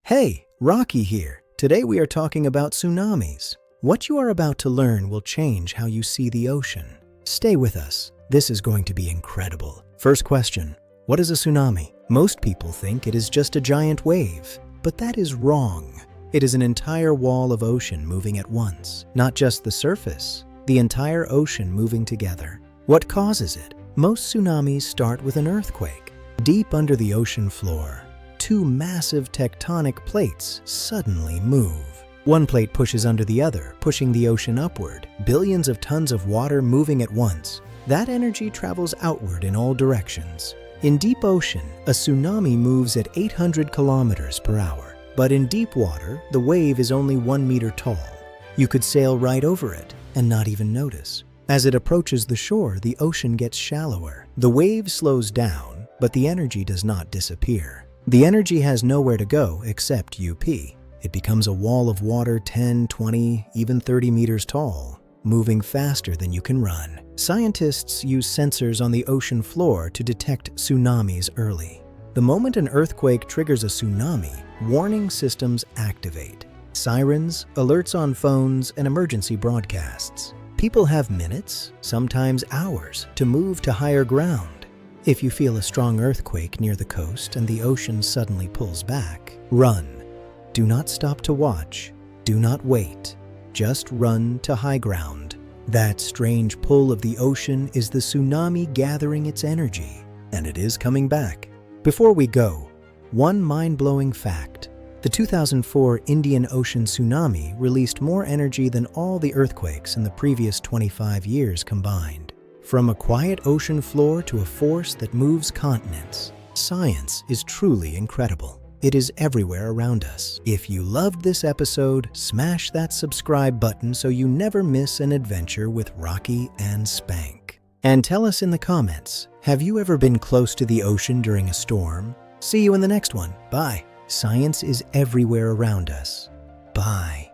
Hey, Rocky here. Today we are talking about tsunamis. What you are about to learn will change how you see the ocean. Stay with us. This is going to be incredible. First question, what is a tsunami? Most people think it is just a giant wave, but that is wrong. It is an entire wall of ocean moving at once, not just the surface, the entire ocean moving together. What causes it? Most tsunamis start with an earthquake. Deep under the ocean floor, two massive tectonic plates suddenly move. One plate pushes under the other, pushing the ocean upward. Billions of tons of water moving at once. That energy travels outward in all directions. In deep ocean, a tsunami moves at 800 kilometers per hour. But in deep water, the wave is only 1 meter tall. You could sail right over it and not even notice. As it approaches the shore, the ocean gets shallower. The wave slows down, but the energy does not disappear. The energy has nowhere to go except UP. It becomes a wall of water 10, 20, even 30 meters tall, moving faster than you can run. Scientists use sensors on the ocean floor to detect tsunamis early. The moment an earthquake triggers a tsunami, warning systems activate. Sirens, alerts on phones, and emergency broadcasts. People have minutes, sometimes hours, to move to higher ground. If you feel a strong earthquake near the coast and the ocean suddenly pulls back, run. Do not stop to watch. Do not wait. Just run to high ground. That strange pull of the ocean is the tsunami gathering its energy, and it is coming back. Before we go, one mind-blowing fact. The 2004 Indian Ocean tsunami released more energy than all the earthquakes in the previous 25 years combined. From a quiet ocean floor to a force that moves continents, science is truly incredible. It is everywhere around us. If you loved this episode, smash that subscribe button so you never miss an adventure with Rocky and Spank. And tell us in the comments, have you ever been close to the ocean during a storm? See you in the next one. Bye. Science is everywhere around us. Bye.